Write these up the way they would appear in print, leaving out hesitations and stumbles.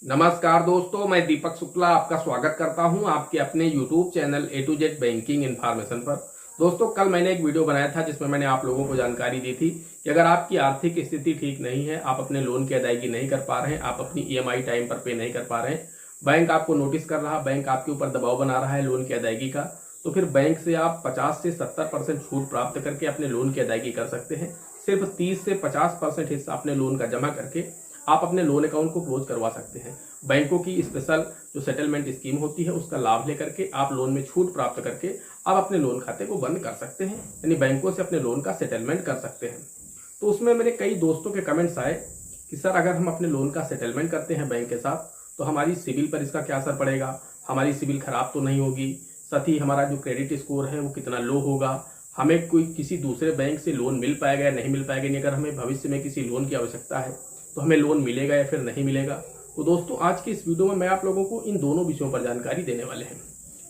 नमस्कार दोस्तों, मैं दीपक शुक्ला आपका स्वागत करता हूं आपके अपने YouTube channel A to Z banking information पर। दोस्तों, कल मैंने एक वीडियो बनाया था जिसमें मैंने आप लोगों को जानकारी दी थी कि अगर आपकी आर्थिक स्थिति ठीक नहीं है, आप अपने लोन की अदायगी नहीं कर पा रहे हैं, आप अपनी EMI टाइम पर पे नहीं कर पा रहे हैं, बैंक आपको नोटिस कर रहा, बैंक आपके ऊपर दबाव बना रहा है लोन की अदायगी का, तो फिर बैंक से आप 50 से 70% छूट प्राप्त करके अपने लोन की अदायगी कर सकते हैं। सिर्फ 30 से 50% हिस्सा अपने लोन का जमा करके आप अपने लोन अकाउंट को क्लोज करवा सकते हैं। बैंकों की स्पेशल जो सेटलमेंट स्कीम होती है उसका लाभ लेकर के आप लोन में छूट प्राप्त करके आप अपने लोन खाते को बंद कर सकते हैं, यानी बैंकों से अपने लोन का सेटलमेंट कर सकते हैं। तो उसमें मेरे कई दोस्तों के कमेंट्स आए कि सर, अगर हम अपने लोन का सेटलमेंट करते हैं बैंक के साथ तो हमारी सिबिल पर इसका क्या असर पड़ेगा, हमारी सिबिल खराब तो नहीं होगी, साथ ही हमारा जो क्रेडिट स्कोर है वो कितना लो होगा, हमें कोई किसी दूसरे बैंक से लोन मिल पाएगा या नहीं मिल पाएगा, नहीं अगर हमें भविष्य में किसी लोन की आवश्यकता है तो हमें लोन मिलेगा या फिर नहीं मिलेगा। तो दोस्तों, आज की इस वीडियो में मैं आप लोगों को इन दोनों विषयों पर जानकारी देने वाले हैं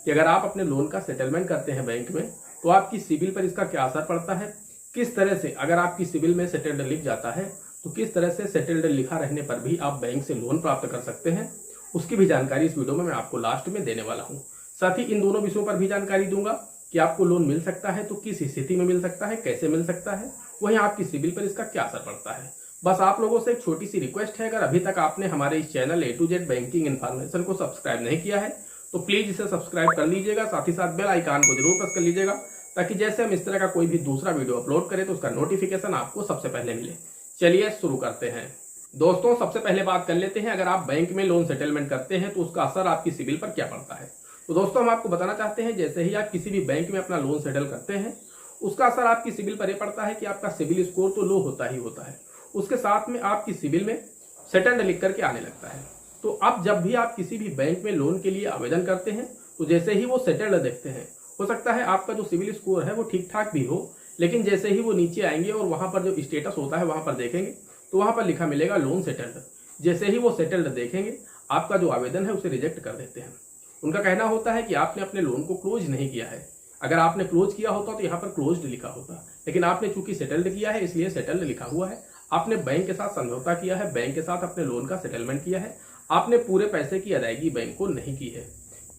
कि अगर आप अपने लोन का सेटलमेंट करते हैं बैंक में तो आपकी सिबिल पर इसका क्या असर पड़ता है, किस तरह से अगर आपकी सिबिल में सेटल्ड लिख जाता है तो किस तरह से सेटल्ड लिखा रहने पर भी आप बैंक से लोन प्राप्त कर सकते हैं, उसकी भी जानकारी इस वीडियो में मैं आपको लास्ट में देने वाला हूँ। साथ ही इन दोनों विषयों पर भी जानकारी दूंगा कि आपको लोन मिल सकता है तो किस स्थिति में मिल सकता है, कैसे मिल सकता है, वहीं आपकी सिबिल पर इसका क्या असर पड़ता है। बस आप लोगों से एक छोटी सी रिक्वेस्ट है, अगर अभी तक आपने हमारे इस channel A to Z banking information को सब्सक्राइब नहीं किया है तो प्लीज इसे सब्सक्राइब कर लीजिएगा, साथ ही साथ बेल आइकन को जरूर प्रेस कर लीजिएगा ताकि जैसे हम इस तरह का कोई भी दूसरा वीडियो अपलोड करें तो उसका नोटिफिकेशन आपको सबसे पहले मिले। चलिए शुरू करते हैं। दोस्तों, सबसे पहले बात कर लेते हैं, अगर आप बैंक में लोन सेटलमेंट करते हैं तो उसका असर आपकी सिबिल पर क्या पड़ता है। तो दोस्तों, हम आपको बताना चाहते हैं, जैसे ही आप किसी भी बैंक में अपना लोन सेटल करते हैं उसका असर आपकी सिबिल पर यह पड़ता है कि आपका सिबिल स्कोर तो लो होता ही होता है, उसके साथ में आपकी सिबिल में सेटल्ड लिख करके आने लगता है। तो अब जब भी आप किसी भी बैंक में लोन के लिए आवेदन करते हैं तो जैसे ही वो सेटल्ड देखते हैं, हो सकता है आपका जो सिबिल स्कोर है वो ठीक ठाक भी हो, लेकिन जैसे ही वो नीचे आएंगे और वहां पर जो स्टेटस होता है वहां पर देखेंगे तो वहां पर लिखा मिलेगा लोन सेटल्ड। जैसे ही वो सेटल्ड देखेंगे आपका जो आवेदन है उसे रिजेक्ट कर देते हैं। उनका कहना होता है कि आपने अपने लोन को क्लोज नहीं किया है, अगर आपने क्लोज किया होता तो यहाँ पर क्लोज्ड लिखा होता, लेकिन आपने चूंकि सेटल्ड किया है इसलिए सेटल्ड लिखा हुआ है। आपने बैंक के साथ समझौता किया है, बैंक के साथ अपने लोन का सेटलमेंट किया है, आपने पूरे पैसे की अदायगी बैंक को नहीं की है,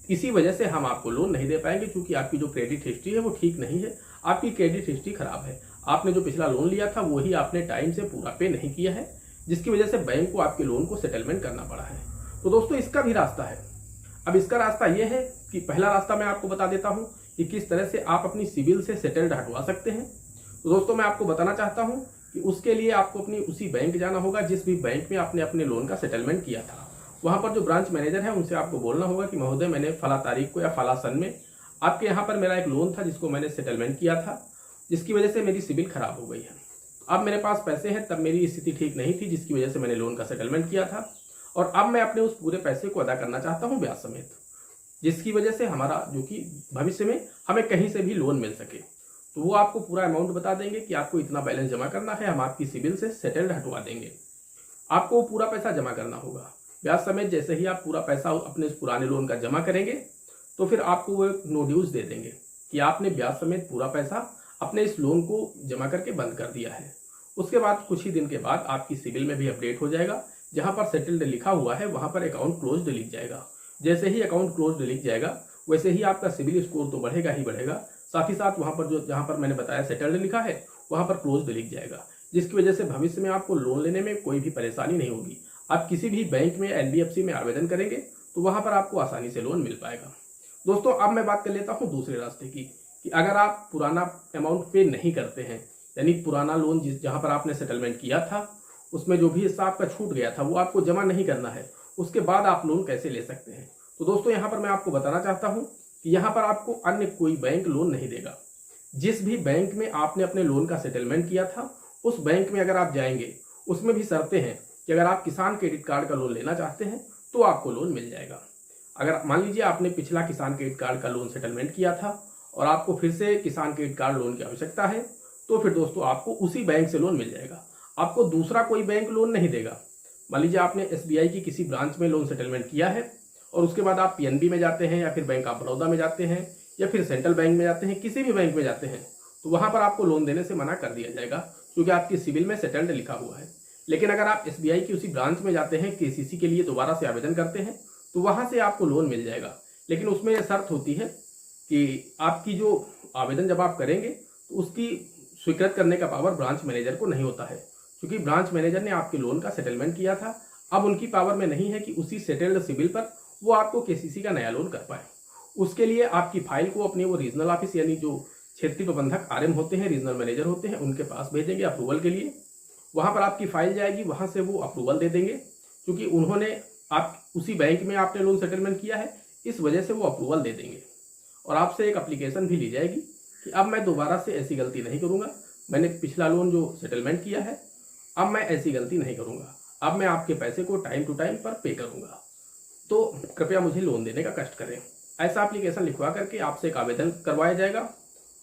इसी वजह से हम आपको लोन नहीं दे पाएंगे क्योंकि आपकी जो क्रेडिट हिस्ट्री है वो ठीक नहीं है, आपकी क्रेडिट हिस्ट्री खराब है, आपने जो पिछला लोन लिया था वही आपने टाइम से पूरा पे नहीं किया है, जिसकी वजह से बैंक को आपके लोन को सेटलमेंट करना पड़ा है। तो दोस्तों, इसका भी रास्ता है। अब इसका रास्ता यह है कि पहला रास्ता मैं आपको बता देता हूं कि किस तरह से आप अपनी सिबिल से सेटल्ड हटवा सकते हैं। तो दोस्तों, मैं आपको बताना चाहता हूं कि उसके लिए आपको अपनी उसी बैंक जाना होगा जिस भी बैंक में आपने अपने लोन का सेटलमेंट किया था। वहां पर जो ब्रांच मैनेजर है उनसे आपको बोलना होगा कि महोदय, मैंने फला तारीख को या फला सन में आपके यहाँ पर मेरा एक लोन था जिसको मैंने सेटलमेंट किया था, जिसकी वजह से मेरी सिबिल खराब हो गई है। अब मेरे पास पैसे हैं, तब मेरी स्थिति ठीक नहीं थी जिसकी वजह से मैंने लोन का सेटलमेंट किया था, और अब मैं अपने उस पूरे पैसे को अदा करना चाहता हूँ ब्याज समेत, जिसकी वजह से हमारा जो कि भविष्य में हमें कहीं से भी लोन मिल सके। तो वो आपको पूरा अमाउंट बता देंगे कि आपको इतना बैलेंस जमा करना है, हम आपकी सिबिल से सेटल्ड हटवा देंगे। आपको पूरा पैसा जमा करना होगा ब्याज समेत। जैसे ही आप पूरा पैसा अपने पुराने लोन का जमा करेंगे तो फिर आपको वो एक नो ड्यूज दे देंगे कि आपने ब्याज समेत पूरा पैसा अपने इस लोन को जमा करके बंद कर दिया है। उसके बाद कुछ ही दिन के बाद आपकी सिबिल में भी अपडेट हो जाएगा, जहां पर सेटल्ड लिखा हुआ है वहां पर अकाउंट क्लोज्ड लिख जाएगा। जैसे ही अकाउंट क्लोज्ड लिख जाएगा वैसे ही आपका सिबिल स्कोर तो बढ़ेगा ही बढ़ेगा, साथ ही साथ वहां पर जो जहां पर मैंने बताया सेटल्ड लिखा है वहां पर क्लोज्ड लिख जाएगा, जिसकी वजह से भविष्य में आपको लोन लेने में कोई भी परेशानी नहीं होगी। आप किसी भी बैंक में NBFC में आवेदन करेंगे तो वहां पर आपको आसानी से लोन मिल पाएगा। दोस्तों, अब मैं बात कर लेता हूं दूसरे रास्ते की कि अगर आप पुराना अमाउंट पे नहीं करते हैं, यानी पुराना लोन जहां पर आपने सेटलमेंट किया था उसमें जो भी हिस्सा आपका छूट गया था वो आपको जमा नहीं करना है, उसके बाद आप लोन कैसे ले सकते हैं। तो दोस्तों, यहाँ पर मैं आपको बताना चाहता हूँ कि यहाँ पर आपको अन्य कोई बैंक लोन नहीं देगा। जिस भी बैंक में आपने अपने लोन का सेटलमेंट किया था उस बैंक में अगर आप जाएंगे, उसमें भी शर्तें हैं कि अगर आप किसान क्रेडिट कार्ड का लोन लेना चाहते हैं तो आपको लोन मिल जाएगा। अगर मान लीजिए आपने पिछला किसान क्रेडिट कार्ड का लोन सेटलमेंट किया था और आपको फिर से किसान क्रेडिट कार्ड लोन की आवश्यकता है तो फिर दोस्तों आपको उसी बैंक से लोन मिल जाएगा, आपको दूसरा कोई बैंक लोन नहीं देगा। मान लीजिए आपने SBI की किसी ब्रांच में लोन सेटलमेंट किया है और उसके बाद आप PNB में जाते हैं या फिर बैंक ऑफ बड़ौदा में जाते हैं या फिर सेंट्रल बैंक में जाते हैं, किसी भी बैंक में जाते हैं तो वहां पर आपको लोन देने से मना कर दिया जाएगा क्योंकि आपकी सिबिल में सेटल्ड लिखा हुआ है। लेकिन अगर आप एसबीआई की उसी ब्रांच में जाते हैं, केसीसी के लिए दोबारा से आवेदन करते हैं, तो वहां से आपको लोन मिल जाएगा। लेकिन उसमें यह शर्त होती है कि आपकी जो आवेदन जब आप करेंगे तो उसकी स्वीकृत करने का पावर ब्रांच मैनेजर को नहीं होता है, क्योंकि ब्रांच मैनेजर ने आपके लोन का सेटलमेंट किया था। अब उनकी पावर में नहीं है कि उसी सेटल्ड सिबिल पर वो आपको केसीसी का नया लोन कर पाए। उसके लिए आपकी फाइल को अपने वो रीजनल ऑफिस यानी जो क्षेत्रीय प्रबंधक आरएम होते हैं, रीजनल मैनेजर होते हैं, उनके पास भेजेंगे अप्रूवल के लिए। वहां पर आपकी फाइल जाएगी, वहां से वो अप्रूवल दे देंगे, क्योंकि उन्होंने आप उसी बैंक में आपने लोन सेटलमेंट किया है, इस वजह से वो अप्रूवल दे देंगे। और आपसे एक एप्लीकेशन भी ली जाएगी कि अब मैं दोबारा से ऐसी गलती नहीं करूंगा, मैंने पिछला लोन जो सेटलमेंट किया है अब मैं ऐसी गलती नहीं करूंगा, अब मैं आपके पैसे को टाइम टू टाइम पर पे करूंगा, तो कृपया मुझे लोन देने का कष्ट करें। ऐसा एप्लीकेशन लिखवा करके आपसे एक आवेदन करवाया जाएगा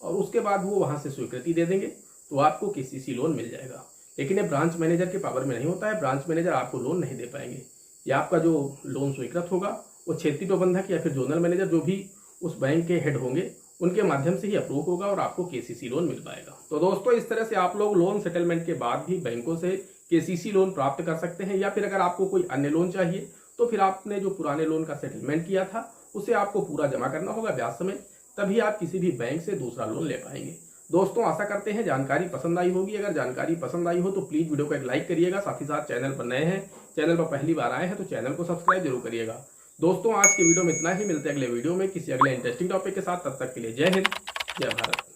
और उसके बाद वो वहां से स्वीकृति दे देंगे, तो आपको केसीसी लोन मिल जाएगा। लेकिन ये ब्रांच मैनेजर के पावर में नहीं होता है, ब्रांच मैनेजर आपको लोन नहीं दे पाएंगे। या आपका जो लोन स्वीकृत होगा वो क्षेत्रीय प्रबंधक या फिर जोनल मैनेजर जो भी उस बैंक के हेड होंगे उनके माध्यम से ही अप्रूव होगा और आपको केसीसी लोन मिल पाएगा। तो दोस्तों, इस तरह से आप लोग लोन सेटलमेंट के बाद भी बैंकों से केसीसी लोन प्राप्त कर सकते हैं। या फिर अगर आपको कोई अन्य लोन चाहिए तो फिर आपने जो पुराने लोन का सेटलमेंट किया था उसे आपको पूरा जमा करना होगा ब्याज समेत, तभी आप किसी भी बैंक से दूसरा लोन ले पाएंगे। दोस्तों, आशा करते हैं जानकारी पसंद आई होगी। अगर जानकारी पसंद आई हो तो प्लीज वीडियो को एक लाइक करिएगा। साथ ही साथ चैनल पर नए हैं, चैनल पर पहली बार आए हैं तो चैनल को सब्सक्राइब जरूर करिएगा। दोस्तों, आज के वीडियो में इतना ही। मिलते हैं अगले वीडियो में किसी अगले इंटरेस्टिंग टॉपिक के साथ। तब तक के लिए जय हिंद, जय भारत।